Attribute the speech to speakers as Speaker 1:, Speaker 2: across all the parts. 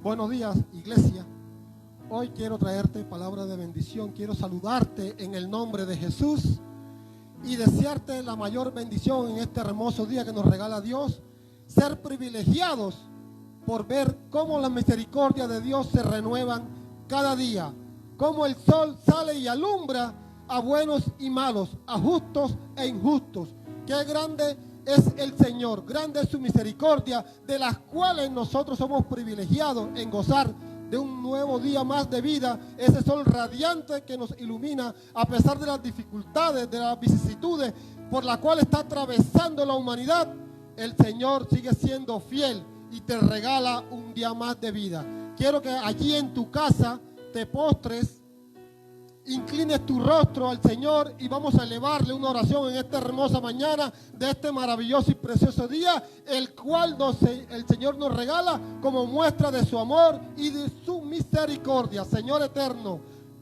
Speaker 1: Buenos días, iglesia. Hoy quiero traerte palabra de bendición. Quiero saludarte en el nombre de Jesús y desearte la mayor bendición en este hermoso día que nos regala Dios. Ser privilegiados por ver cómo las misericordias de Dios se renuevan cada día. Cómo el sol sale y alumbra a buenos y malos, a justos e injustos. Qué grande es el Señor, grande es su misericordia, de las cuales nosotros somos privilegiados en gozar de un nuevo día más de vida, ese sol radiante que nos ilumina a pesar de las dificultades, de las vicisitudes por las cuales está atravesando la humanidad. El Señor sigue siendo fiel y te regala un día más de vida. Quiero que allí en tu casa te postres, inclines tu rostro al Señor y vamos a elevarle una oración en esta hermosa mañana de este maravilloso y precioso día, el cual el Señor nos regala como muestra de su amor y de su misericordia. Señor eterno,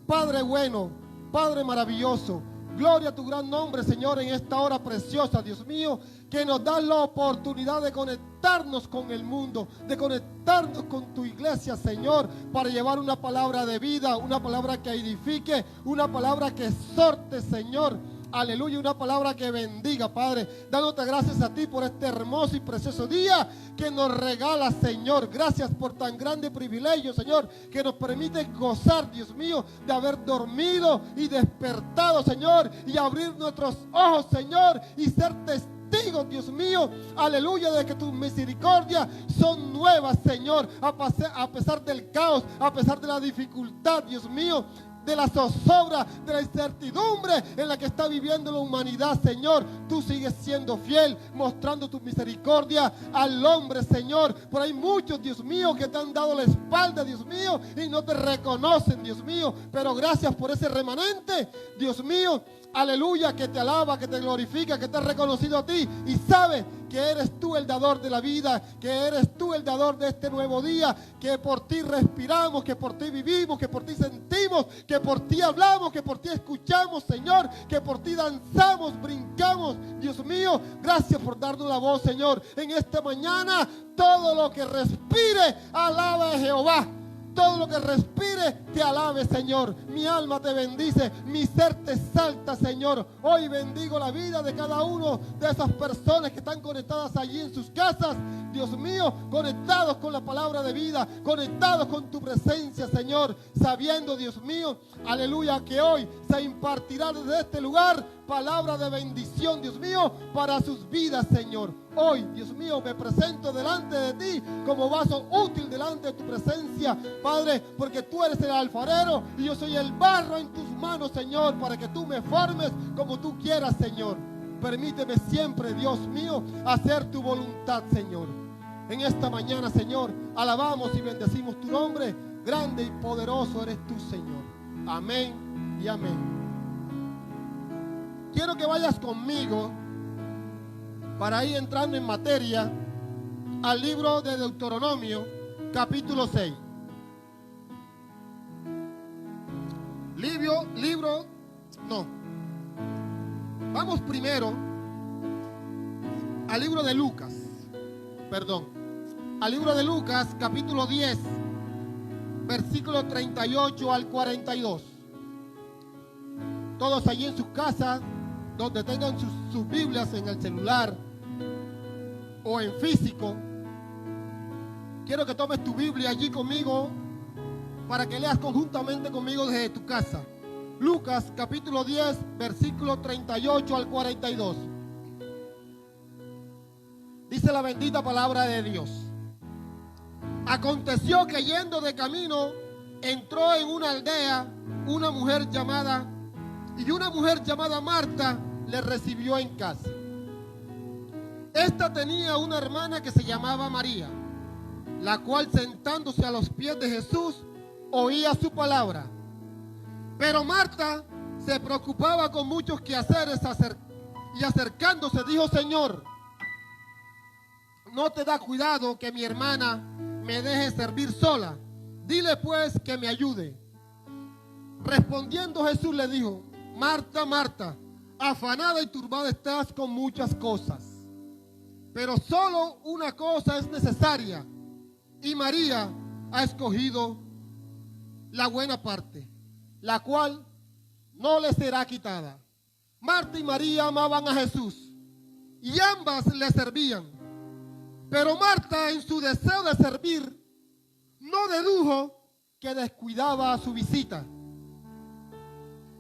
Speaker 1: Padre bueno, Padre maravilloso, gloria a tu gran nombre, Señor, en esta hora preciosa, Dios mío, que nos das la oportunidad de conectarnos con el mundo, de conectarnos con tu iglesia, Señor, para llevar una palabra de vida, una palabra que edifique, una palabra que exhorte, Señor. Aleluya, una palabra que bendiga, Padre. Dándote gracias a ti por este hermoso y precioso día que nos regala, Señor. Gracias por tan grande privilegio, Señor, que nos permite gozar, Dios mío, de haber dormido y despertado, Señor, y abrir nuestros ojos, Señor, y ser testigos, Dios mío, aleluya, de que tus misericordias son nuevas, Señor, a pesar del caos, a pesar de la dificultad, Dios mío, de la zozobra, de la incertidumbre en la que está viviendo la humanidad, Señor. Tú sigues siendo fiel, mostrando tu misericordia al hombre, Señor. Por ahí muchos, Dios mío, que te han dado la espalda, Dios mío, y no te reconocen, Dios mío. Pero gracias por ese remanente, Dios mío, aleluya, que te alaba, que te glorifica, que te ha reconocido a ti y sabe que eres tú el dador de la vida, que eres tú el dador de este nuevo día, que por ti respiramos, que por ti vivimos, que por ti sentimos, que por ti hablamos, que por ti escuchamos, Señor, que por ti danzamos, brincamos. Dios mío, gracias por darnos la voz, Señor. En esta mañana, todo lo que respire, alaba a Jehová. Todo lo que respire, te alabe, Señor. Mi alma te bendice, mi ser te exalta, Señor. Hoy bendigo la vida de cada uno de esas personas que están conectadas allí en sus casas. Dios mío, conectados con la palabra de vida, conectados con tu presencia, Señor. Sabiendo, Dios mío, aleluya, que hoy se impartirá desde este lugar palabra de bendición, Dios mío, para sus vidas, Señor. Hoy, Dios mío, me presento delante de ti como vaso útil delante de tu presencia, Padre, porque tú eres el alfarero y yo soy el barro en tus manos, Señor, para que tú me formes como tú quieras, Señor. Permíteme siempre, Dios mío, hacer tu voluntad, Señor. En esta mañana, Señor, alabamos y bendecimos tu nombre. Grande y poderoso eres tú, Señor. Amén y amén. Quiero que vayas conmigo para ir entrando en materia al libro de Deuteronomio, capítulo 6. Vamos primero al libro de Lucas, al libro de Lucas, capítulo 10, versículo 38 al 42. Todos allí en sus casas, donde tengan sus Biblias en el celular o en físico, quiero que tomes tu Biblia allí conmigo para que leas conjuntamente conmigo desde tu casa. Lucas capítulo 10, versículo 38 al 42. Dice la bendita palabra de Dios. Aconteció que yendo de camino, entró en una aldea una mujer llamada Marta le recibió en casa. Esta tenía una hermana que se llamaba María, la cual sentándose a los pies de Jesús oía su palabra. Pero Marta se preocupaba con muchos quehaceres y acercándose dijo: Señor, ¿no te da cuidado que mi hermana me deje servir sola? Dile pues que me ayude. Respondiendo Jesús le dijo: Marta, Marta, afanada y turbada estás con muchas cosas, pero solo una cosa es necesaria, y María ha escogido la buena parte, la cual no le será quitada. Marta y María amaban a Jesús y ambas le servían. Pero Marta, en su deseo de servir, no dedujo que descuidaba a su visita.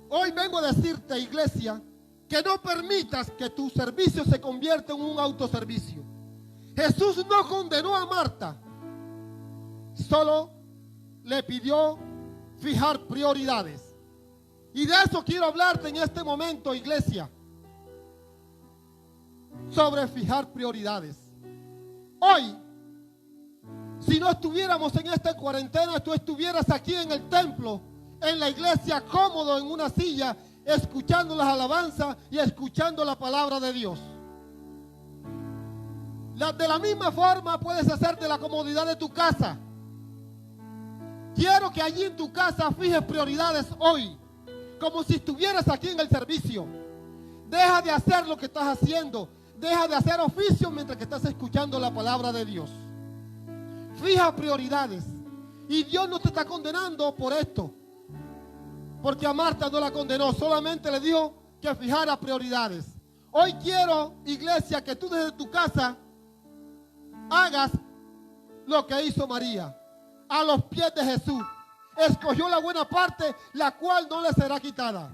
Speaker 1: Hoy vengo a decirte, iglesia, que no permitas que tu servicio se convierta en un autoservicio. Jesús no condenó a Marta, solo le pidió fijar prioridades. Y de eso quiero hablarte en este momento, iglesia, sobre fijar prioridades. Hoy, si no estuviéramos en esta cuarentena, tú estuvieras aquí en el templo, en la iglesia, cómodo en una silla, escuchando las alabanzas y escuchando la palabra de Dios. De la misma forma puedes hacer de la comodidad de tu casa. Quiero que allí en tu casa fijes prioridades hoy, como si estuvieras aquí en el servicio. Deja de hacer lo que estás haciendo. Deja de hacer oficio mientras que estás escuchando la palabra de Dios. Fija prioridades. Y Dios no te está condenando por esto, porque a Marta no la condenó, solamente le dijo que fijara prioridades. Hoy quiero, iglesia, que tú desde tu casa hagas lo que hizo María, a los pies de Jesús. Escogió la buena parte, la cual no le será quitada.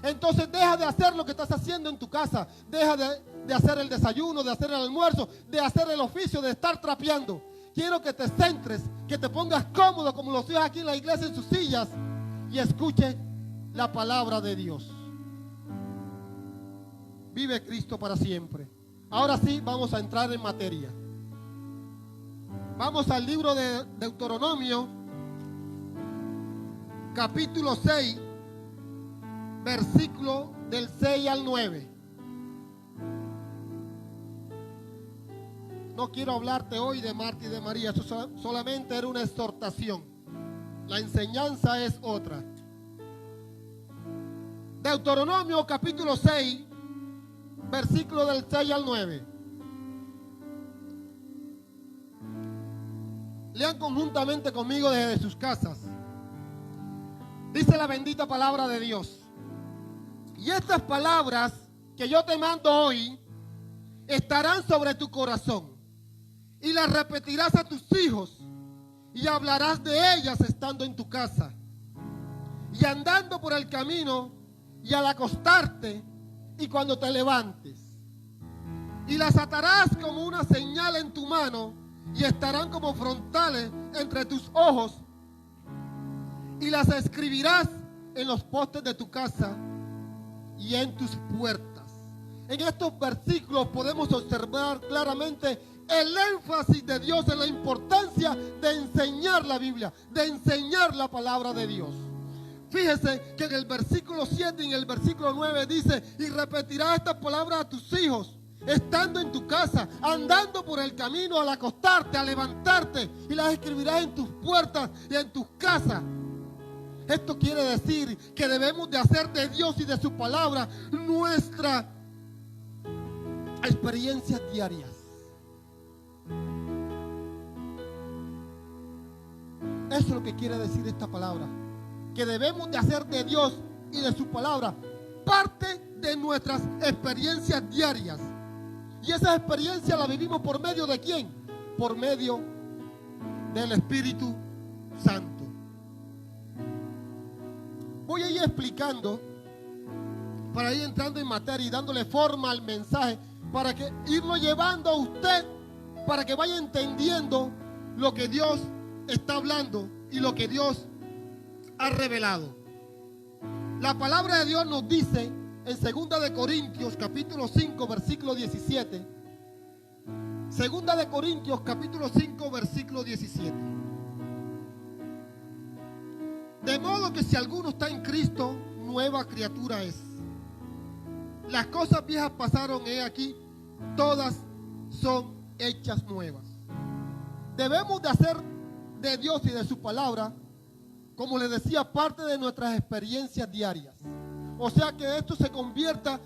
Speaker 1: Entonces deja de hacer lo que estás haciendo en tu casa. Deja de hacer el desayuno, de hacer el almuerzo, de hacer el oficio, de estar trapeando. Quiero que te centres, que te pongas cómodo como lo estoy aquí en la iglesia en sus sillas y escuche la palabra de Dios. Vive Cristo para siempre. Ahora sí, vamos a entrar en materia. Vamos al libro de Deuteronomio, capítulo 6, versículo del 6 al 9. No quiero hablarte hoy de Marta y de María, eso solamente era una exhortación. La enseñanza es otra. Deuteronomio capítulo 6, versículo del 6 al 9. Lean conjuntamente conmigo desde sus casas. Dice la bendita palabra de Dios. Y estas palabras que yo te mando hoy estarán sobre tu corazón, y las repetirás a tus hijos, y hablarás de ellas estando en tu casa, y andando por el camino, y al acostarte, y cuando te levantes. Y las atarás como una señal en tu mano, y estarán como frontales entre tus ojos, y las escribirás en los postes de tu casa y en tus puertas. En estos versículos podemos observar claramente el énfasis de Dios en la importancia de enseñar la Biblia, de enseñar la palabra de Dios. Fíjese que en el versículo 7 y en el versículo 9 dice: y repetirás estas palabras a tus hijos, estando en tu casa, andando por el camino, al acostarte, al levantarte, y las escribirás en tus puertas y en tus casas. Esto quiere decir que debemos de hacer de Dios y de su palabra nuestra experiencias diarias. Eso es lo que quiere decir esta palabra, que debemos de hacer de Dios y de su palabra parte de nuestras experiencias diarias. Y esa experiencia la vivimos por medio de ¿quién? Por medio del Espíritu Santo. Voy a ir explicando, para ir entrando en materia y dándole forma al mensaje, para que irlo llevando a usted, para que vaya entendiendo lo que Dios está hablando y lo que Dios ha revelado. La palabra de Dios nos dice en 2 de Corintios capítulo 5 versículo 17. 2 de Corintios capítulo 5 versículo 17. De modo que si alguno está en Cristo, nueva criatura es. Las cosas viejas pasaron, he aquí, todas son hechas nuevas. Debemos de hacer de Dios y de su palabra, como les decía, parte de nuestras experiencias diarias. O sea, que esto se convierta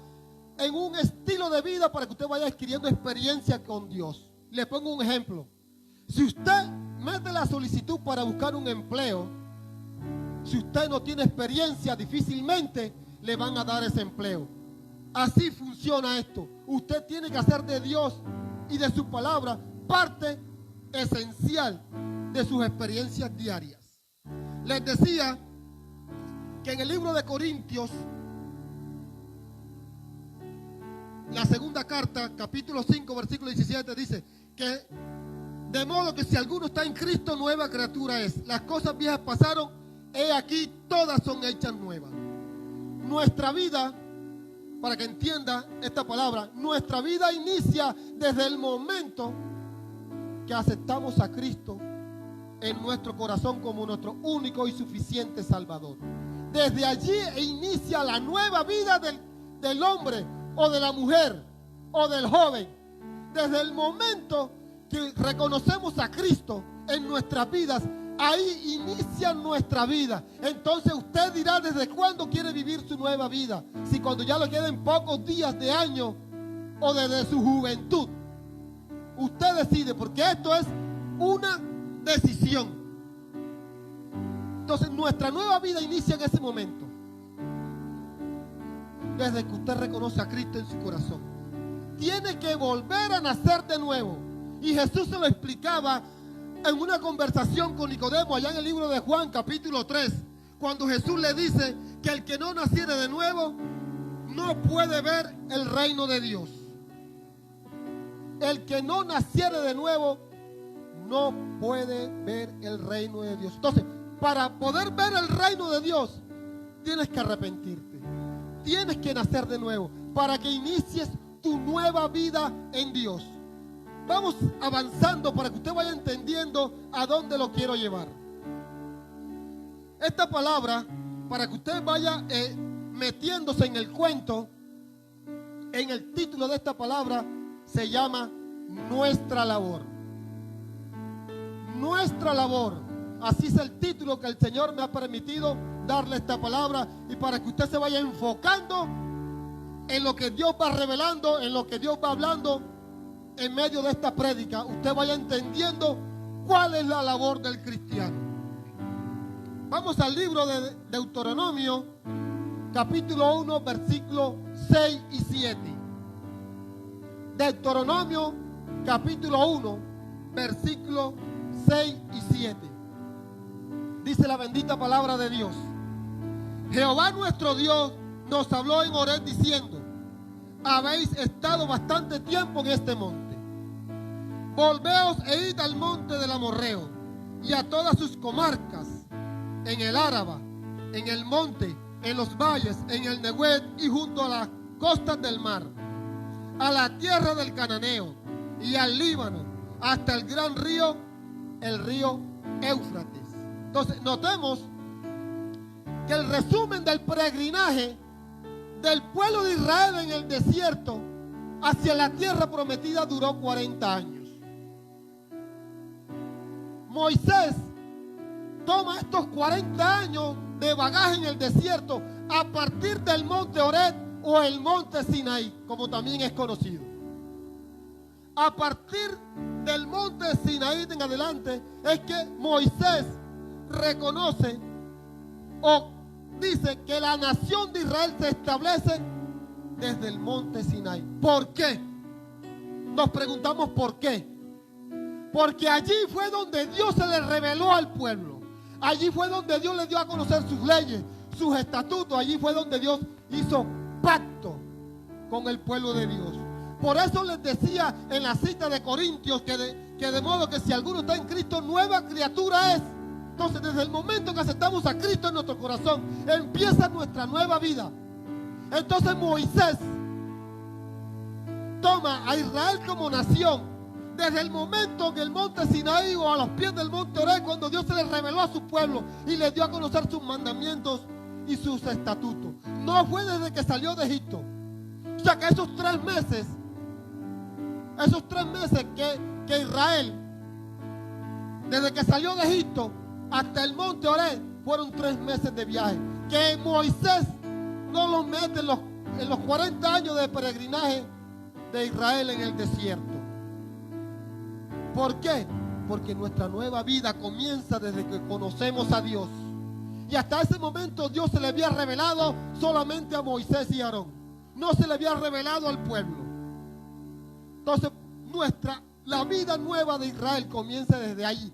Speaker 1: en un estilo de vida para que usted vaya adquiriendo experiencia con Dios. Les pongo un ejemplo. Si usted mete la solicitud para buscar un empleo, si usted no tiene experiencia, difícilmente le van a dar ese empleo. Así funciona esto. Usted tiene que hacer de Dios y de su palabra parte esencial de sus experiencias diarias. Les decía que en el libro de Corintios, la segunda carta, capítulo 5, versículo 17, dice que de modo que si alguno está en Cristo, nueva criatura es. Las cosas viejas pasaron, he aquí, todas son hechas nuevas. Nuestra vida, para que entienda esta palabra, nuestra vida inicia desde el momento que aceptamos a Cristo en nuestro corazón como nuestro único y suficiente Salvador. Desde allí inicia la nueva vida del hombre o de la mujer o del joven. Desde el momento que reconocemos a Cristo en nuestras vidas, ahí inicia nuestra vida. Entonces usted dirá desde cuándo quiere vivir su nueva vida. Si cuando ya le queden pocos días de año o desde su juventud. Usted decide, porque esto es una decisión. Entonces nuestra nueva vida inicia en ese momento. Desde que usted reconoce a Cristo en su corazón. Tiene que volver a nacer de nuevo. Y Jesús se lo explicaba en una conversación con Nicodemo allá en el libro de Juan capítulo 3, cuando Jesús le dice que el que no naciere de nuevo no puede ver el reino de Dios. El que no naciere de nuevo no puede ver el reino de Dios. Entonces, para poder ver el reino de Dios, tienes que arrepentirte. Tienes que nacer de nuevo para que inicies tu nueva vida en Dios. Vamos avanzando para que usted vaya entendiendo a dónde lo quiero llevar. Esta palabra, para que usted vaya metiéndose en el cuento, en el título de esta palabra se llama Nuestra Labor. Nuestra Labor. Así es el título que el Señor me ha permitido darle esta palabra, y para que usted se vaya enfocando en lo que Dios va revelando, en lo que Dios va hablando en medio de esta prédica, usted vaya entendiendo cuál es la labor del cristiano. Vamos al libro de Deuteronomio, capítulo 1, versículos 6 y 7. Deuteronomio, capítulo 1, versículos 6 y 7. Dice la bendita palabra de Dios. Jehová nuestro Dios nos habló en Horeb diciendo: habéis estado bastante tiempo en este monte. Volveos e id al monte del Amorreo y a todas sus comarcas, en el Áraba, en el monte, en los valles, en el Neguet y junto a las costas del mar, a la tierra del Cananeo y al Líbano, hasta el gran río, el río Éufrates. Entonces, notemos que el resumen del peregrinaje del pueblo de Israel en el desierto hacia la tierra prometida duró 40 años. Moisés toma estos 40 años de bagaje en el desierto a partir del monte Horeb o el monte Sinaí, como también es conocido. A partir del monte Sinaí en adelante es que Moisés reconoce o dice que la nación de Israel se establece desde el monte Sinaí. ¿Por qué? Nos preguntamos por qué. Porque allí fue donde Dios se le reveló al pueblo. Allí fue donde Dios le dio a conocer sus leyes, sus estatutos. Allí fue donde Dios hizo pacto con el pueblo de Dios. Por eso les decía en la cita de Corintios que de modo que si alguno está en Cristo, nueva criatura es. Entonces, desde el momento que aceptamos a Cristo en nuestro corazón, empieza nuestra nueva vida. Entonces Moisés toma a Israel como nación desde el momento que el monte Sinaí o a los pies del monte Horeb, cuando Dios se le reveló a su pueblo y le dio a conocer sus mandamientos y sus estatutos. No fue desde que salió de Egipto. O sea que esos 3 meses que Israel, desde que salió de Egipto hasta el monte Horeb, fueron 3 meses de viaje. Que Moisés no los mete en los 40 años de peregrinaje de Israel en el desierto. ¿Por qué? Porque nuestra nueva vida comienza desde que conocemos a Dios. Y hasta ese momento Dios se le había revelado solamente a Moisés y Aarón. No se le había revelado al pueblo. Entonces la vida nueva de Israel comienza desde ahí.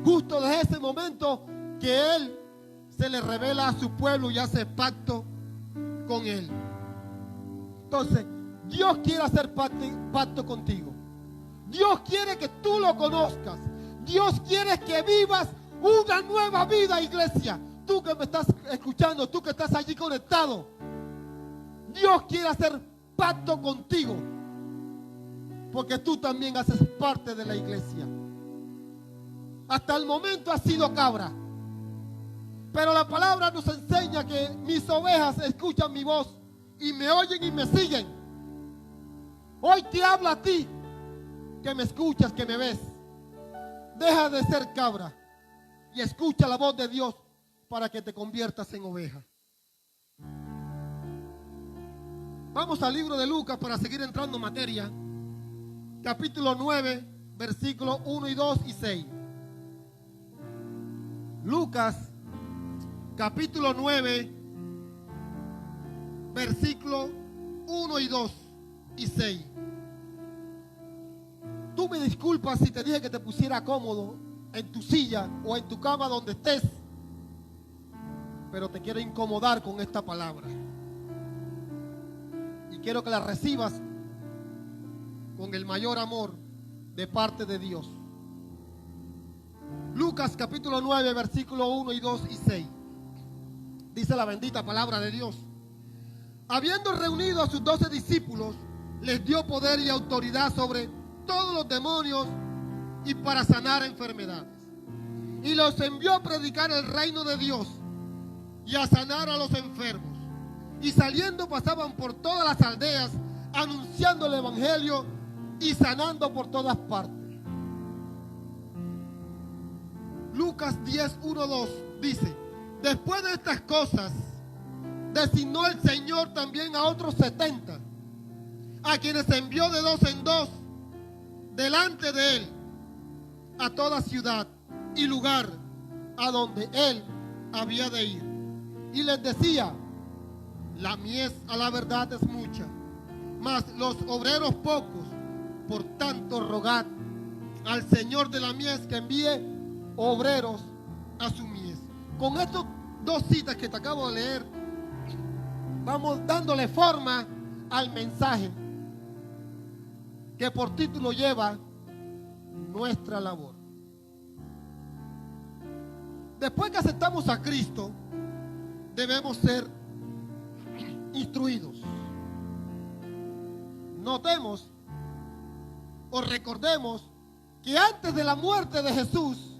Speaker 1: Justo desde ese momento que Él se le revela a su pueblo y hace pacto con Él. Entonces, Dios quiere hacer pacto contigo. Dios quiere que tú lo conozcas. Dios quiere que vivas una nueva vida, iglesia. Tú que me estás escuchando, tú que estás allí conectado. Dios quiere hacer pacto contigo. Porque tú también haces parte de la iglesia. Hasta el momento has sido cabra. Pero la palabra nos enseña que mis ovejas escuchan mi voz y me oyen y me siguen. Hoy te hablo a ti, que me escuchas, que me ves. Deja de ser cabra y escucha la voz de Dios para que te conviertas en oveja. Vamos al libro de Lucas para seguir entrando en materia. Capítulo 9, versículos 1 y 2 y 6. Lucas, capítulo 9, versículos 1 y 2 y 6. Tú me disculpas si te dije que te pusiera cómodo en tu silla o en tu cama donde estés, pero te quiero incomodar con esta palabra y quiero que la recibas con el mayor amor de parte de Dios. Lucas capítulo 9, versículo 1 y 2 y 6. Dice la bendita palabra de Dios: habiendo reunido a sus 12 discípulos, les dio poder y autoridad sobre todos los demonios y para sanar enfermedades. Y los envió a predicar el reino de Dios y a sanar a los enfermos. Y saliendo pasaban por todas las aldeas, anunciando el evangelio y sanando por todas partes. Lucas 10, 1, 2 dice: después de estas cosas, designó el Señor también a otros 70, a quienes envió de 2 en 2 delante de Él, a toda ciudad y lugar a donde Él había de ir. Y les decía: la mies a la verdad es mucha, mas los obreros pocos. Por tanto, rogad al Señor de la mies que envíe obreros a su mies. Con estas 2 citas que te acabo de leer, vamos dándole forma al mensaje que por título lleva nuestra labor. Después que aceptamos a Cristo, debemos ser instruidos. Notemos o recordemos que antes de la muerte de Jesús,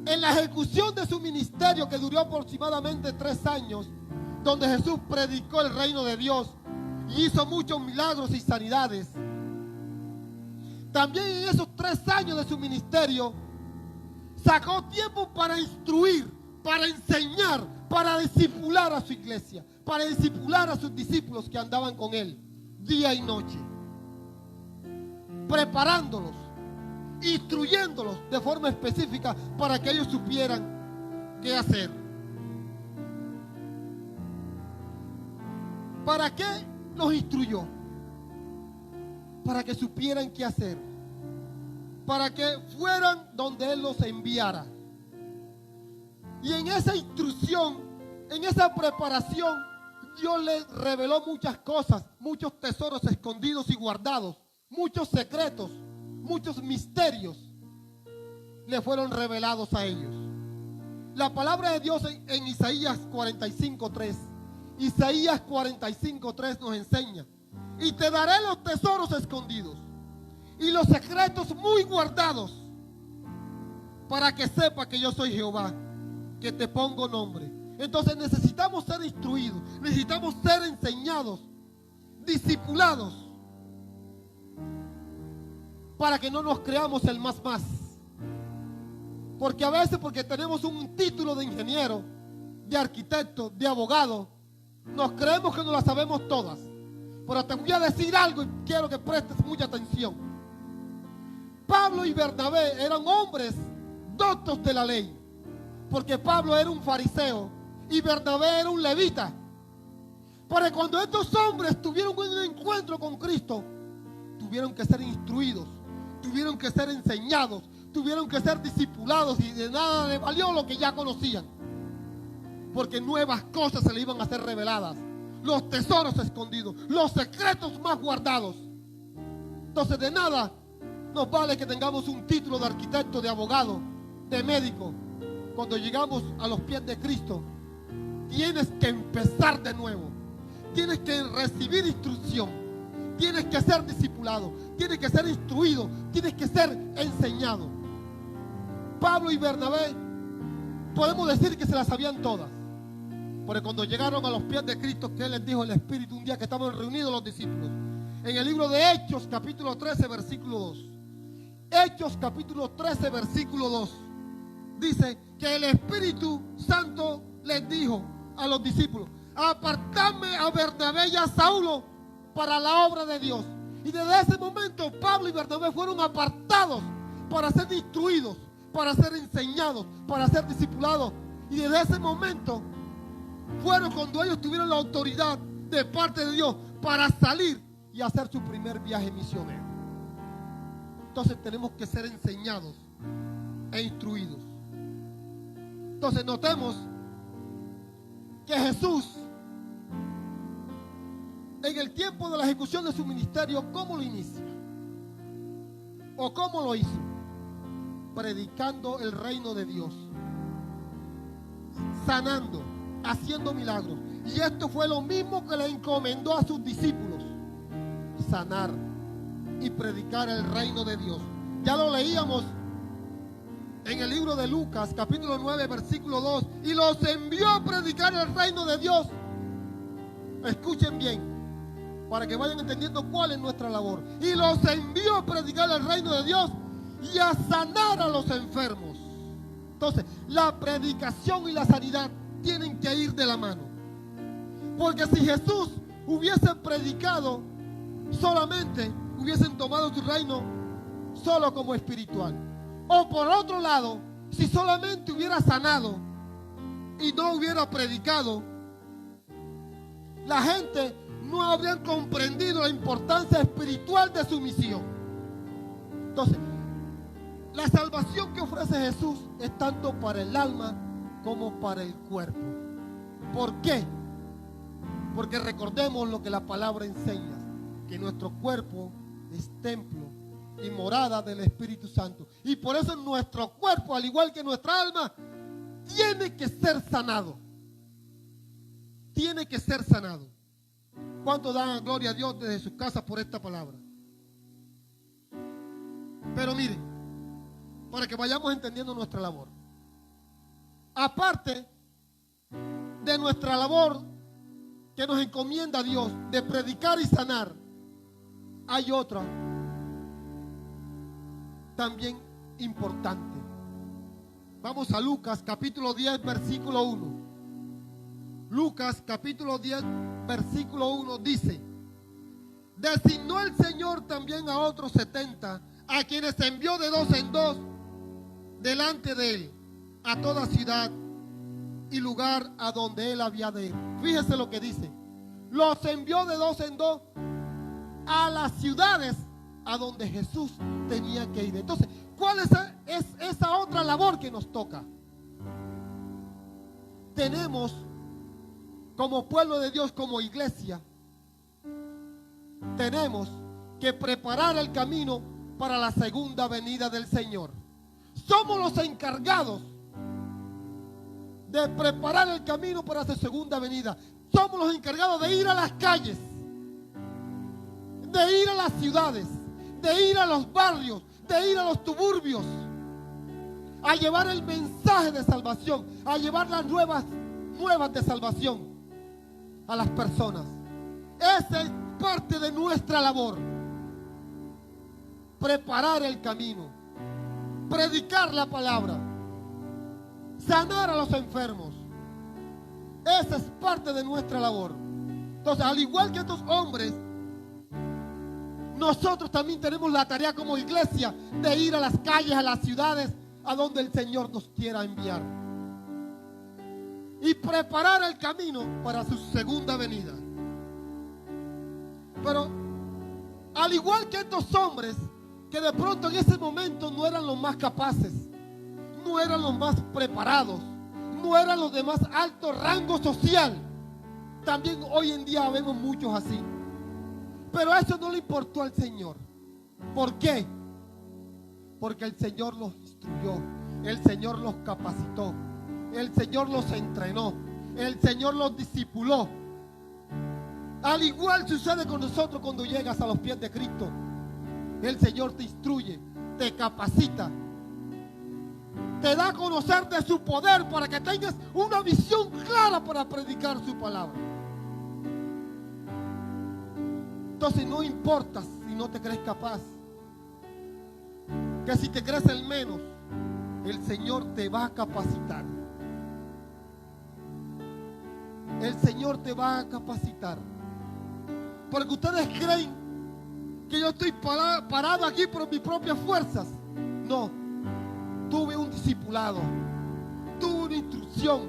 Speaker 1: en la ejecución de su ministerio, que duró aproximadamente 3 años, donde Jesús predicó el reino de Dios y hizo muchos milagros y sanidades, también en esos 3 años de su ministerio sacó tiempo para instruir, para enseñar, para discipular a su iglesia, para discipular a sus discípulos que andaban con él día y noche, preparándolos, instruyéndolos de forma específica para que ellos supieran qué hacer. ¿Para qué los instruyó? Para que supieran qué hacer, para que fueran donde Él los enviara. Y en esa instrucción, en esa preparación, Dios les reveló muchas cosas, muchos tesoros escondidos y guardados, muchos secretos, muchos misterios le fueron revelados a ellos. La palabra de Dios en Isaías 45:3, Isaías 45:3 nos enseña: y te daré los tesoros escondidos y los secretos muy guardados, para que sepa que yo soy Jehová, que te pongo nombre. Entonces necesitamos ser instruidos, necesitamos ser enseñados, discipulados, para que no nos creamos el más. Porque a veces, porque tenemos un título de ingeniero, de arquitecto, de abogado, nos creemos que no las sabemos todas. Pero te voy a decir algo y quiero que prestes mucha atención. Pablo y Bernabé eran hombres doctos de la ley, porque Pablo era un fariseo y Bernabé era un levita. Pero cuando estos hombres tuvieron un encuentro con Cristo, tuvieron que ser instruidos, tuvieron que ser enseñados, tuvieron que ser discipulados, y de nada les valió lo que ya conocían, porque nuevas cosas se le iban a ser reveladas, los tesoros escondidos, los secretos más guardados. Entonces de nada nos vale que tengamos un título de arquitecto, de abogado, de médico. Cuando llegamos a los pies de Cristo, tienes que empezar de nuevo, tienes que recibir instrucción, tienes que ser discipulado, tienes que ser instruido, tienes que ser enseñado. Pablo y Bernabé podemos decir que se las sabían todas, porque cuando llegaron a los pies de Cristo, ¿qué les dijo el Espíritu un día que estaban reunidos los discípulos? En el libro de Hechos capítulo 13 versículo 2, Hechos capítulo 13 versículo 2, dice que el Espíritu Santo les dijo a los discípulos: apartadme a Bernabé y a Saulo para la obra de Dios. Y desde ese momento Pablo y Bernabé fueron apartados para ser instruidos, para ser enseñados, para ser discipulados. Y desde ese momento fueron cuando ellos tuvieron la autoridad de parte de Dios para salir y hacer su primer viaje misionero. Entonces tenemos que ser enseñados e instruidos. Entonces notemos que Jesús, en el tiempo de la ejecución de su ministerio, ¿cómo lo inicia? ¿O cómo lo hizo? Predicando el reino de Dios, sanando, haciendo milagros. Y esto fue lo mismo que le encomendó a sus discípulos: sanar y predicar el reino de Dios. Ya lo leíamos en el libro de Lucas capítulo 9 versículo 2, y los envió a predicar el reino de Dios. Escuchen bien, para que vayan entendiendo cuál es nuestra labor. Y los envió a predicar el reino de Dios y a sanar a los enfermos. Entonces, la predicación y la sanidad tienen que ir de la mano. Porque si Jesús hubiese predicado solamente, hubiesen tomado su reino solo como espiritual. O por otro lado, si solamente hubiera sanado y no hubiera predicado, la gente no habrían comprendido la importancia espiritual de su misión. Entonces, la salvación que ofrece Jesús es tanto para el alma como para el cuerpo. ¿Por qué? Porque recordemos lo que la palabra enseña, que nuestro cuerpo es templo y morada del Espíritu Santo. Y por eso nuestro cuerpo, al igual que nuestra alma, tiene que ser sanado. Tiene que ser sanado. ¿Cuántos dan gloria a Dios desde sus casas por esta palabra? Pero miren, para que vayamos entendiendo nuestra labor, aparte de nuestra labor que nos encomienda Dios de predicar y sanar, hay otra también importante. Vamos a Lucas capítulo 10 versículo 1. Lucas capítulo 10 versículo 1 dice: designó el Señor también a otros 70, a quienes envió de dos en dos delante de él, a toda ciudad y lugar a donde él había de ir. Fíjese lo que dice: los envió de dos en dos a las ciudades a donde Jesús tenía que ir. Entonces, ¿cuál es esa otra labor que nos toca? Tenemos, como pueblo de Dios, como iglesia, tenemos que preparar el camino para la segunda venida del Señor. Somos los encargados de preparar el camino para su segunda venida. Somos los encargados de ir a las calles, de ir a las ciudades, de ir a los barrios, de ir a los suburbios, a llevar el mensaje de salvación, a llevar las nuevas de salvación a las personas. Esa es parte de nuestra labor: preparar el camino, predicar la palabra, sanar a los enfermos. Esa es parte de nuestra labor. Entonces, al igual que estos hombres nosotros también tenemos la tarea como iglesia de ir a las calles, a las ciudades, a donde el Señor nos quiera enviar. Y preparar el camino para su segunda venida. Pero al igual que estos hombres, que de pronto en ese momento no eran los más capaces, no eran los más preparados, no eran los de más alto rango social, también hoy en día vemos muchos así. Pero eso no le importó al Señor. ¿Por qué? Porque el Señor los instruyó, el Señor los capacitó, el Señor los entrenó, el Señor los discipuló. Al igual sucede con nosotros cuando llegas a los pies de Cristo. El Señor te instruye, te capacita, te da a conocer de su poder para que tengas una visión clara para predicar su palabra. Entonces no importa si no te crees capaz, que si te crees el menos, el Señor te va a capacitar. El Señor te va a capacitar. Porque ustedes creen que yo estoy parado aquí por mis propias fuerzas. No, tuve un discipulado, tuve una instrucción,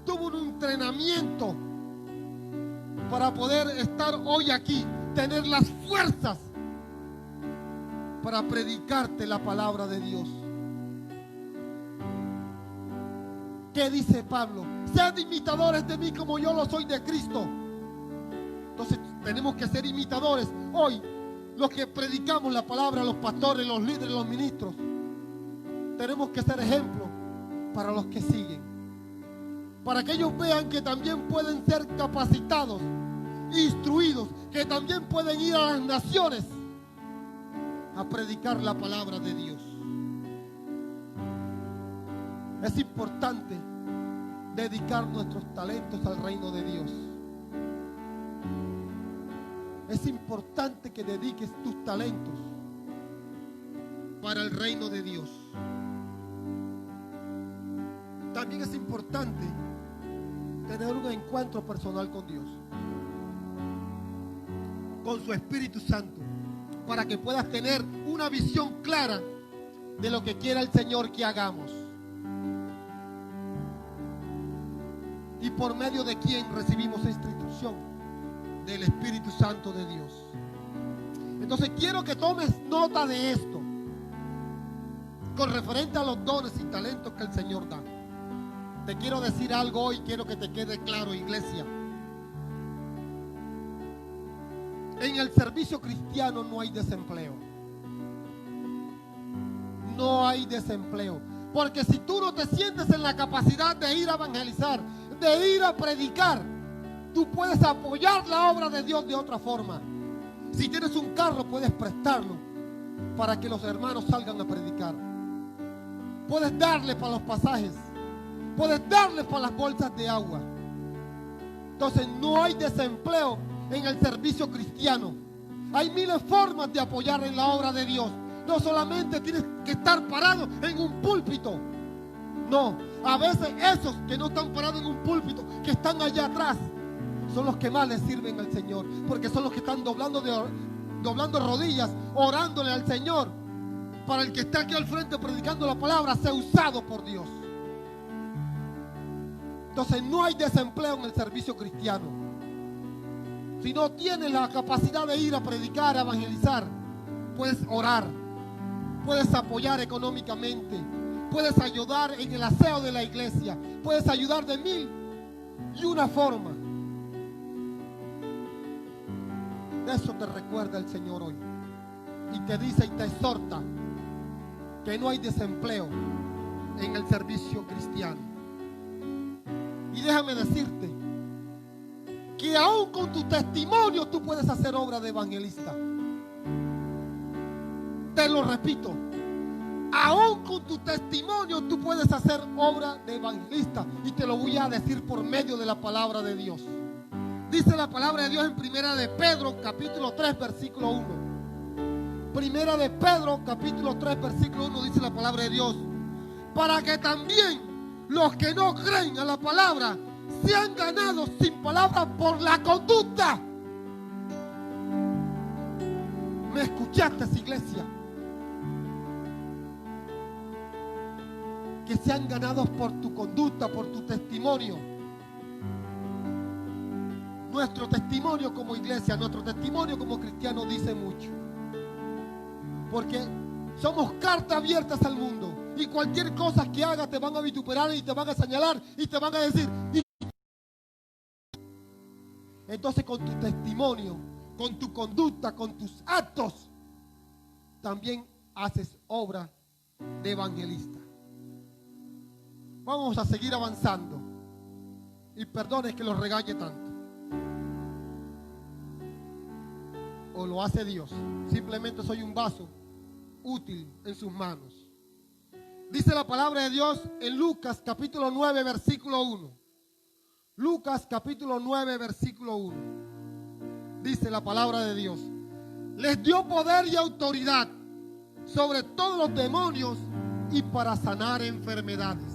Speaker 1: tuve un entrenamiento para poder estar hoy aquí, tener las fuerzas para predicarte la palabra de Dios. ¿Qué dice Pablo? Sed imitadores de mí como yo lo soy de Cristo. Entonces tenemos que ser imitadores. Hoy, los que predicamos la palabra, los pastores, los líderes, los ministros, tenemos que ser ejemplo para los que siguen. Para que ellos vean que también pueden ser capacitados, instruidos, que también pueden ir a las naciones a predicar la palabra de Dios. Es importante dedicar nuestros talentos al reino de Dios. Es importante que dediques tus talentos para el reino de Dios. También es importante tener un encuentro personal con Dios, con su Espíritu Santo, para que puedas tener una visión clara de lo que quiera el Señor que hagamos. Y por medio de quién recibimos esta instrucción, del Espíritu Santo de Dios. Entonces quiero que tomes nota de esto con referente a los dones y talentos que el Señor da. Te quiero decir algo hoy, quiero que te quede claro, iglesia. En el servicio cristiano no hay desempleo. No hay desempleo. Porque si tú no te sientes en la capacidad de ir a evangelizar, de ir a predicar, tú puedes apoyar la obra de Dios de otra forma. Si tienes un carro, puedes prestarlo para que los hermanos salgan a predicar. Puedes darle para los pasajes, puedes darle para las bolsas de agua. Entonces no hay desempleo en el servicio cristiano. Hay miles de formas de apoyar en la obra de Dios. No solamente tienes que estar parado en un púlpito. No, a veces esos que no están parados en un púlpito, que están allá atrás, son los que más les sirven al Señor, porque son los que están doblando rodillas, orándole al Señor, para el que está aquí al frente predicando la palabra sea usado por Dios. Entonces no hay desempleo en el servicio cristiano. Si no tienes la capacidad de ir a predicar, a evangelizar, puedes orar, puedes apoyar económicamente, puedes ayudar en el aseo de la iglesia, puedes ayudar de mil y una forma. De eso te recuerda el Señor hoy. Y te dice y te exhorta que no hay desempleo en el servicio cristiano. Y déjame decirte que aún con tu testimonio tú puedes hacer obra de evangelista. Te lo repito, aún con tu testimonio tú puedes hacer obra de evangelista. Y te lo voy a decir por medio de la palabra de Dios. Dice la palabra de Dios en Primera de Pedro, capítulo 3, versículo 1. Primera de Pedro, capítulo 3, versículo 1, dice la palabra de Dios: para que también los que no creen a la palabra sean ganados sin palabra por la conducta ¿Me escuchaste, iglesia? Que sean ganados por tu conducta, por tu testimonio. Nuestro testimonio como iglesia, nuestro testimonio como cristianos dice mucho. Porque somos cartas abiertas al mundo. Y cualquier cosa que hagas te van a vituperar y te van a señalar y te van a decir. Entonces con tu testimonio, con tu conducta, con tus actos, también haces obra de evangelista. Vamos a seguir avanzando. Y perdone que los regañe tanto. O lo hace Dios. Simplemente soy un vaso útil en sus manos. Dice la palabra de Dios en Lucas capítulo 9 versículo 1. Lucas capítulo 9 versículo 1. Dice la palabra de Dios: les dio poder y autoridad sobre todos los demonios y para sanar enfermedades.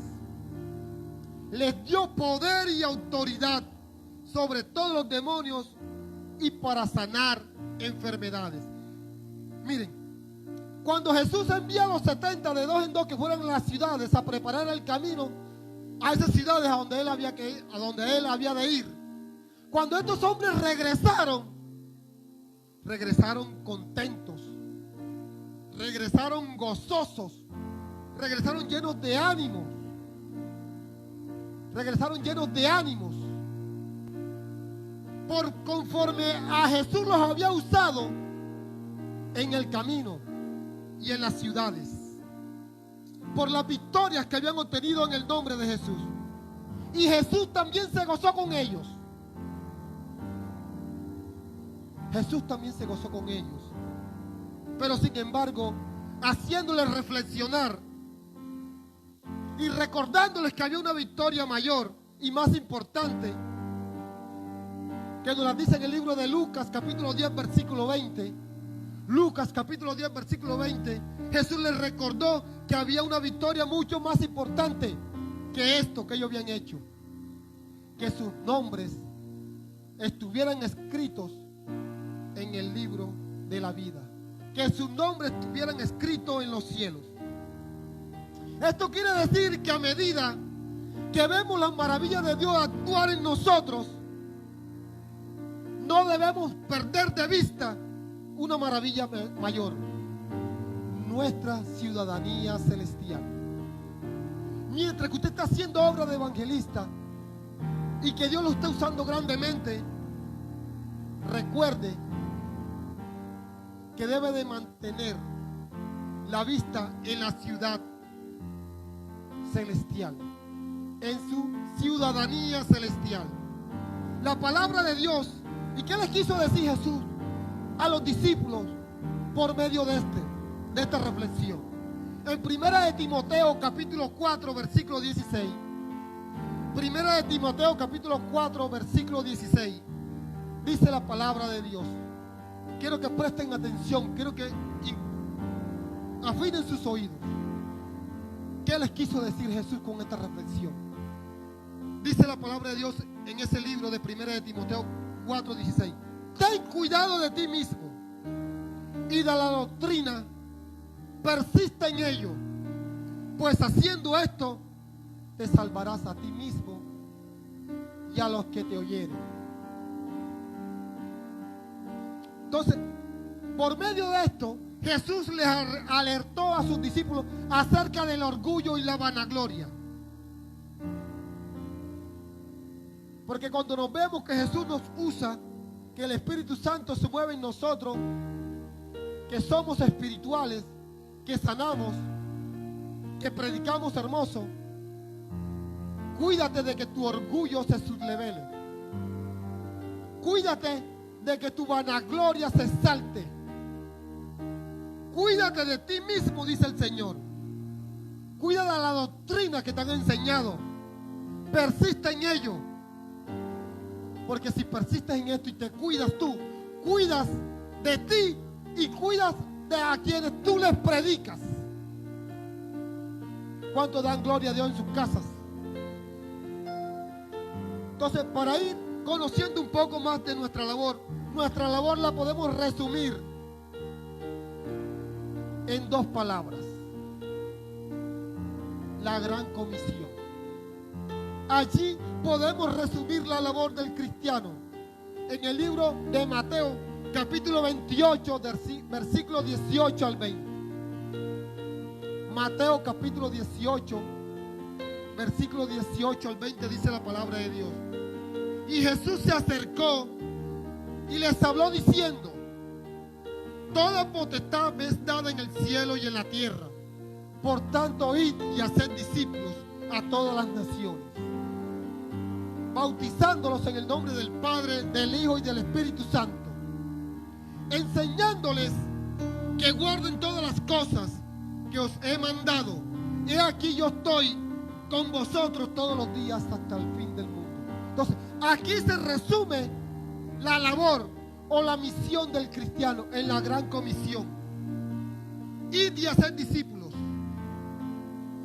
Speaker 1: Les dio poder y autoridad sobre todos los demonios y para sanar enfermedades. Miren, cuando Jesús envía a los 70 de dos en dos que fueran a las ciudades a preparar el camino a esas ciudades a donde él había que ir, a donde él había de ir. Cuando estos hombres regresaron contentos, regresaron gozosos, regresaron llenos de ánimo, por conforme a Jesús los había usado en el camino y en las ciudades, por las victorias que habían obtenido en el nombre de Jesús. Y Jesús también se gozó con ellos. Jesús también se gozó con ellos. Pero sin embargo, haciéndoles reflexionar y recordándoles que había una victoria mayor y más importante, que nos la dice en el libro de Lucas capítulo 10 versículo 20. Lucas capítulo 10 versículo 20. Jesús les recordó que había una victoria mucho más importante que esto que ellos habían hecho. Que sus nombres estuvieran escritos en el libro de la vida. Que sus nombres estuvieran escritos en los cielos. Esto quiere decir que a medida que vemos las maravillas de Dios actuar en nosotros, no debemos perder de vista una maravilla mayor: nuestra ciudadanía celestial. Mientras que usted está haciendo obra de evangelista y que Dios lo está usando grandemente, recuerde que debe de mantener la vista en la ciudad celestial, en su ciudadanía celestial. La palabra de Dios. ¿Y qué les quiso decir Jesús a los discípulos por medio de esta reflexión? En Primera de Timoteo capítulo 4 versículo 16. Primera de Timoteo capítulo 4 versículo 16. Dice la palabra de Dios. Quiero que presten atención, quiero que afinen sus oídos. ¿Qué les quiso decir Jesús con esta reflexión? Dice la palabra de Dios en ese libro de Primera de Timoteo 4:16. Ten cuidado de ti mismo y de la doctrina, persiste en ello, pues haciendo esto te salvarás a ti mismo y a los que te oyeren. Entonces, por medio de esto, Jesús les alertó a sus discípulos acerca del orgullo y la vanagloria. Porque cuando nos vemos que Jesús nos usa, que el Espíritu Santo se mueve en nosotros, que somos espirituales, que sanamos, que predicamos hermoso, cuídate de que tu orgullo se sublevele. Cuídate de que tu vanagloria se exalte. Cuídate de ti mismo, dice el Señor. Cuida de la doctrina que te han enseñado. Persiste en ello. Porque si persistes en esto y te cuidas tú, cuidas de ti y cuidas de a quienes tú les predicas. ¿Cuánto dan gloria a Dios en sus casas? Entonces, para ir conociendo un poco más de nuestra labor la podemos resumir en dos palabras: la gran comisión. Allí podemos resumir la labor del cristiano en el libro de Mateo, capítulo 28, versículos 18 al 20. Mateo capítulo 18, versículo 18 al 20, dice la palabra de Dios. Y Jesús se acercó y les habló diciendo: toda potestad me es dada en el cielo y en la tierra. Por tanto, id y haced discípulos a todas las naciones, bautizándolos en el nombre del Padre, del Hijo y del Espíritu Santo, enseñándoles que guarden todas las cosas que os he mandado. He aquí yo estoy con vosotros todos los días hasta el fin del mundo. Entonces, aquí se resume la labor o la misión del cristiano en la gran comisión. Id y hacer discípulos,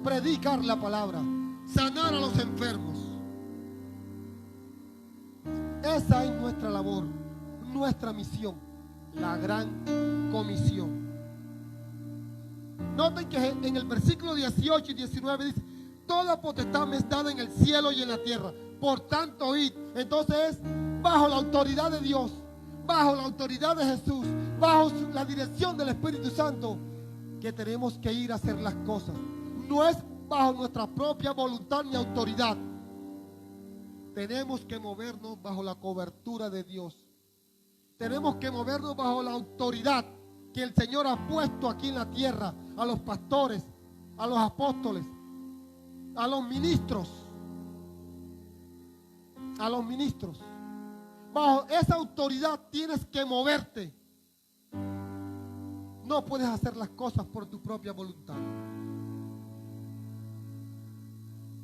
Speaker 1: predicar la palabra, sanar a los enfermos. Esa es nuestra labor, nuestra misión, la gran comisión. Noten que en el versículo 18 y 19 dice: toda potestad me es dada en el cielo y en la tierra. Por tanto, id. Entonces es bajo la autoridad de Dios, bajo la autoridad de Jesús, bajo la dirección del Espíritu Santo, que tenemos que ir a hacer las cosas. No es bajo nuestra propia voluntad ni autoridad. Tenemos que movernos bajo la cobertura de Dios. Tenemos que movernos bajo la autoridad que el Señor ha puesto aquí en la tierra, a los pastores, a los apóstoles, a los ministros. A los ministros. Bajo esa autoridad tienes que moverte. No puedes hacer las cosas por tu propia voluntad.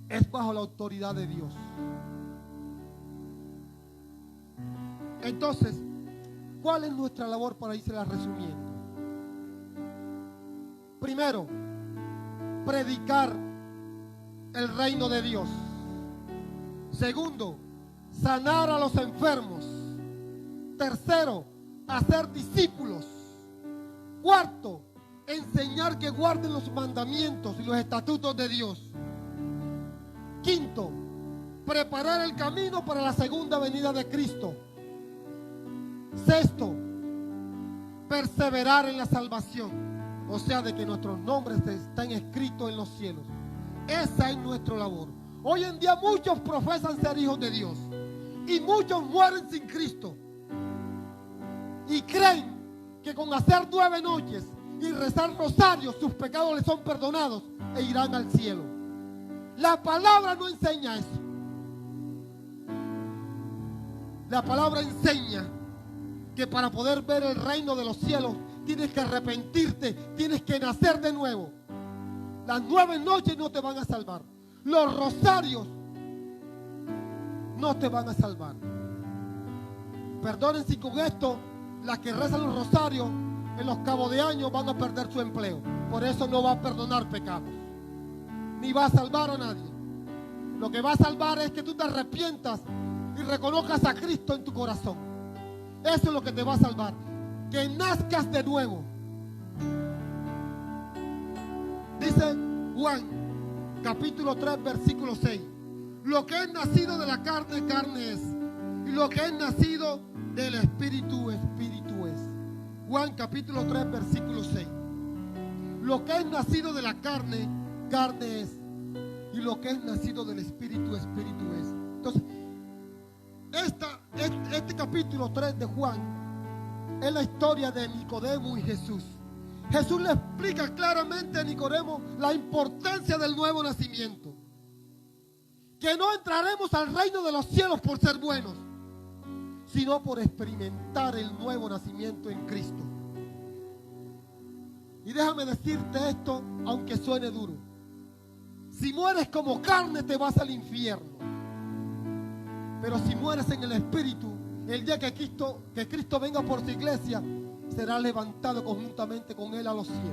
Speaker 1: Es bajo la autoridad de Dios. Entonces, ¿cuál es nuestra labor para irse resumiendo? Primero, predicar el reino de Dios. Segundo, sanar a los enfermos. Tercero, hacer discípulos. Cuarto, enseñar que guarden los mandamientos y los estatutos de Dios. Quinto, preparar el camino para la segunda venida de Cristo. Sexto, perseverar en la salvación. O sea, de que nuestros nombres están escritos en los cielos. Esa es nuestra labor. Hoy en día muchos profesan ser hijos de Dios y muchos mueren sin Cristo y creen que con hacer 9 noches y rezar rosarios sus pecados les son perdonados e irán al cielo. La palabra no enseña eso. La palabra enseña que para poder ver el reino de los cielos tienes que arrepentirte, tienes que nacer de nuevo. Las 9 noches no te van a salvar. Los rosarios no te van a salvar. Perdonen si con esto las que rezan los rosarios en los cabos de año van a perder su empleo. Por eso no va a perdonar pecados, ni va a salvar a nadie. Lo que va a salvar es que tú te arrepientas y reconozcas a Cristo en tu corazón. Eso es lo que te va a salvar. Que nazcas de nuevo. Dice Juan, capítulo 3, versículo 6. Lo que es nacido de la carne, carne es. Y lo que es nacido del Espíritu, Espíritu es. Juan, capítulo 3, versículo 6. Lo que es nacido de la carne, carne es. Y lo que es nacido del Espíritu, Espíritu es. Entonces, este capítulo 3 de Juan es la historia de Nicodemo y Jesús. Jesús le explica claramente a Nicodemo la importancia del nuevo nacimiento. Que no entraremos al reino de los cielos por ser buenos, sino por experimentar el nuevo nacimiento en Cristo. Y déjame decirte esto, aunque suene duro. Si mueres como carne, te vas al infierno. Pero si mueres en el Espíritu, el día que Cristo venga por su iglesia, será levantado conjuntamente con Él a los cielos.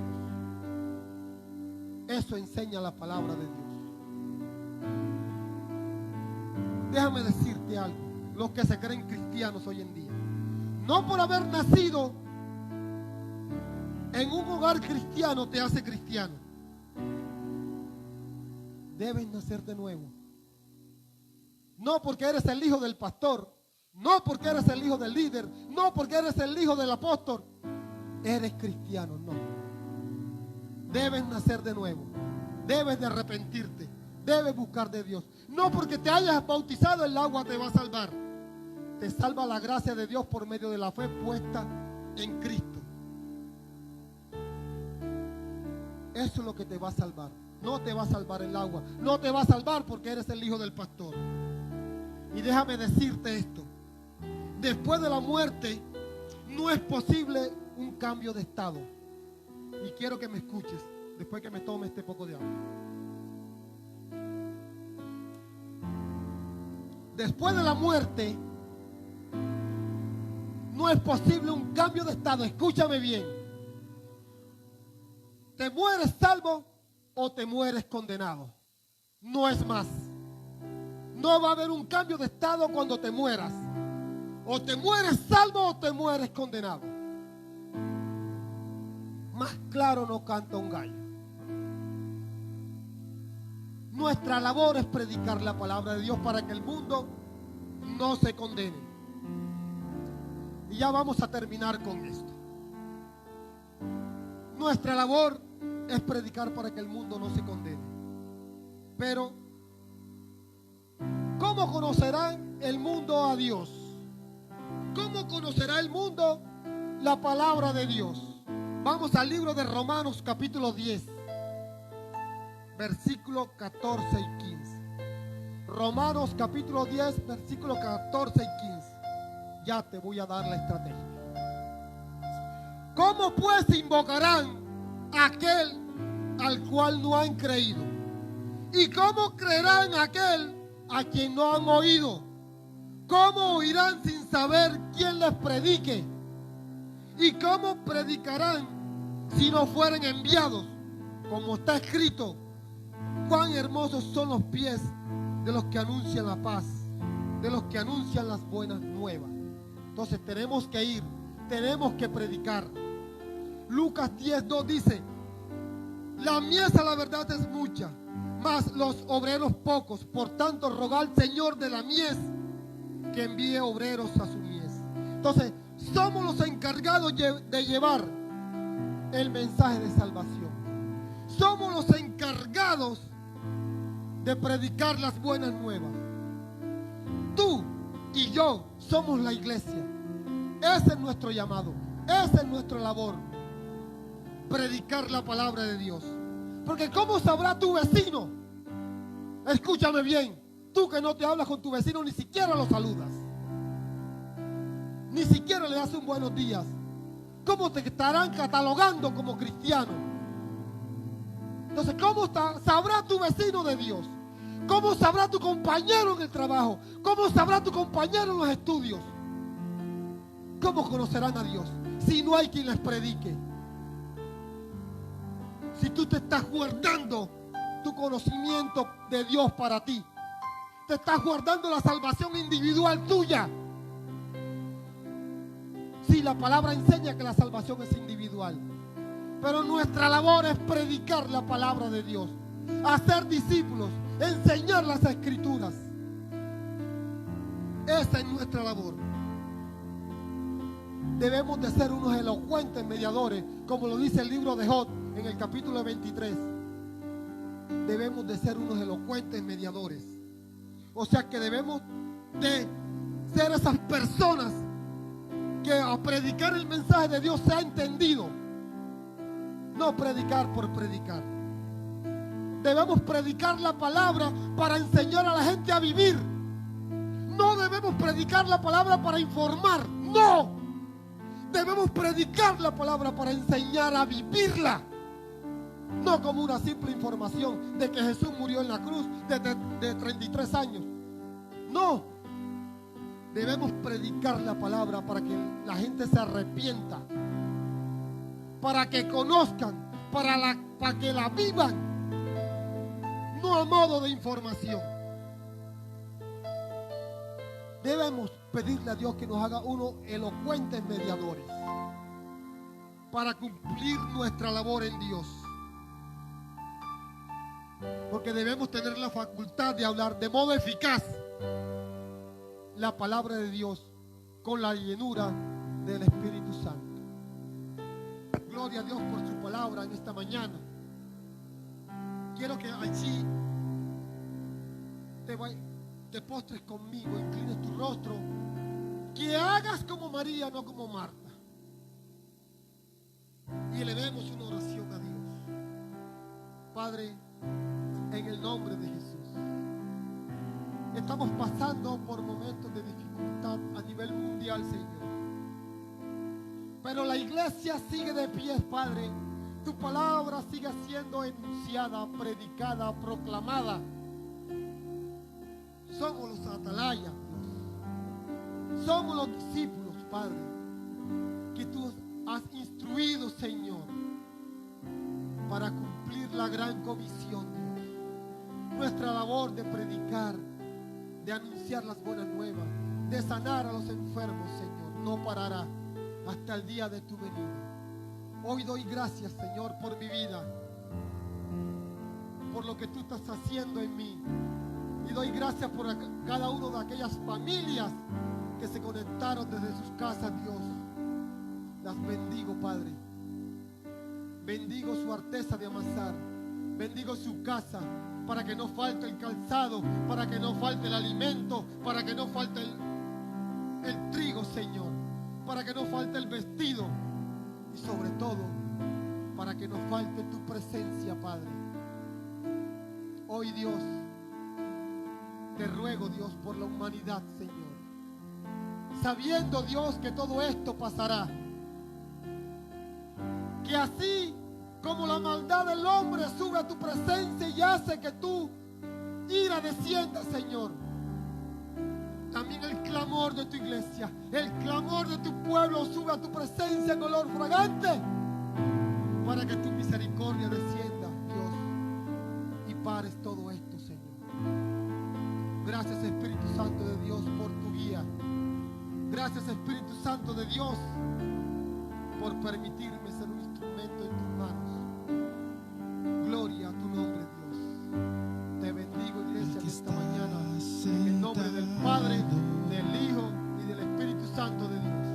Speaker 1: Eso enseña la palabra de Dios. Déjame decirte algo, los que se creen cristianos hoy en día. No por haber nacido en un hogar cristiano te hace cristiano. Debes nacer de nuevo. No porque eres el hijo del pastor, no porque eres el hijo del líder, no porque eres el hijo del apóstol, eres cristiano, no. Debes nacer de nuevo, debes de arrepentirte, debes buscar de Dios. No porque te hayas bautizado el agua te va a salvar. Te salva la gracia de Dios por medio de la fe puesta en Cristo. Eso es lo que te va a salvar. No te va a salvar el agua, no te va a salvar porque eres el hijo del pastor. Y déjame decirte esto: después de la muerte no es posible un cambio de estado. Y quiero que me escuches después que me tome este poco de agua. Después de la muerte no es posible un cambio de estado. Escúchame bien. Te mueres salvo o te mueres condenado. No es más. No va a haber un cambio de estado cuando te mueras. O te mueres salvo o te mueres condenado. Más claro no canta un gallo. Nuestra labor es predicar la palabra de Dios para que el mundo no se condene. Y ya vamos a terminar con esto. Nuestra labor es predicar para que el mundo no se condene. Pero ¿cómo conocerá el mundo a Dios? ¿Cómo conocerá el mundo la palabra de Dios? Vamos al libro de Romanos capítulo 10, versículos 14 y 15. Romanos capítulo 10, versículos 14 y 15. Ya te voy a dar la estrategia. ¿Cómo pues invocarán a aquel al cual no han creído? ¿Y cómo creerán a aquel a quien no han oído? ¿Cómo oirán sin saber quién les predique? ¿Y cómo predicarán si no fueren enviados? Como está escrito: cuán hermosos son los pies de los que anuncian la paz, de los que anuncian las buenas nuevas. Entonces tenemos que ir, tenemos que predicar. Lucas 10:2 dice: la mies a la verdad es mucha, mas los obreros pocos. Por tanto, rogad al Señor de la mies que envíe obreros a su mies. Entonces, somos los encargados de llevar el mensaje de salvación. Somos los encargados de predicar las buenas nuevas. Tú y yo somos la iglesia. Ese es nuestro llamado, esa es nuestra labor. Predicar la palabra de Dios. Porque ¿cómo sabrá tu vecino? Escúchame bien. Tú que no te hablas con tu vecino, ni siquiera lo saludas. Ni siquiera le das un buenos días. ¿Cómo te estarán catalogando como cristiano? Entonces, ¿cómo sabrá tu vecino de Dios? ¿Cómo sabrá tu compañero en el trabajo? ¿Cómo sabrá tu compañero en los estudios? ¿Cómo conocerán a Dios si no hay quien les predique? Si tú te estás guardando tu conocimiento de Dios para ti, te estás guardando la salvación individual tuya. Sí, la palabra enseña que la salvación es individual, pero nuestra labor es predicar la palabra de Dios, hacer discípulos, enseñar las escrituras. Esa es nuestra labor. Debemos de ser unos elocuentes mediadores, como lo dice el libro de Job en el capítulo 23. Debemos de ser unos elocuentes mediadores. O sea que debemos de ser esas personas que a predicar el mensaje de Dios sea entendido. No predicar por predicar. Debemos predicar la palabra para enseñar a la gente a vivir. No debemos predicar la palabra para informar. No. Debemos predicar la palabra para enseñar a vivirla. No como una simple información de que Jesús murió en la cruz de 33 años. No. Debemos predicar la palabra para que la gente se arrepienta, para que conozcan, para que la vivan, no a modo de información. Debemos pedirle a Dios que nos haga unos elocuentes mediadores. para cumplir nuestra labor en Dios. Porque debemos tener la facultad de hablar de modo eficaz la palabra de Dios con la llenura del Espíritu Santo. Gloria a Dios por su palabra en esta mañana. Quiero que allí te postres conmigo, inclines tu rostro, que hagas como María, no como Marta, y elevemos una oración a Dios. Padre, en el nombre de Jesús, estamos pasando por momentos de dificultad a nivel mundial, Señor, pero la iglesia sigue de pie, Padre. Tu palabra sigue siendo enunciada, predicada, proclamada. Somos los atalayas, Dios. Somos los discípulos, Padre, que tú has instruido, Señor, para cumplir la gran comisión, Dios. Nuestra labor de predicar, de anunciar las buenas nuevas, de sanar a los enfermos, Señor, no parará hasta el día de tu venida. Hoy doy gracias, Señor, por mi vida, por lo que tú estás haciendo en mí. Y doy gracias por cada uno de aquellas familias que se conectaron desde sus casas, Dios. Las bendigo, Padre. Bendigo su arteza de amasar. Bendigo su casa para que no falte el calzado, para que no falte el alimento, para que no falte el trigo, Señor, para que no falte el vestido y sobre todo para que no falte tu presencia, Padre. Hoy, Dios, te ruego, Dios, por la humanidad, Señor, sabiendo, Dios, que todo esto pasará, que así como la maldad del hombre sube a tu presencia y hace que tu ira descienda, Señor, también el clamor de tu iglesia, el clamor de tu pueblo sube a tu presencia en olor fragante, para que tu misericordia descienda, Dios, y pares todo esto, Señor. Gracias, Espíritu Santo de Dios, por tu guía. Gracias, Espíritu Santo de Dios, por permitirme ser un instrumento en tus manos. Gloria a tu nombre, Dios. Te bendigo, iglesia, en esta mañana, en el nombre del Padre, del Hijo y del Espíritu Santo de Dios.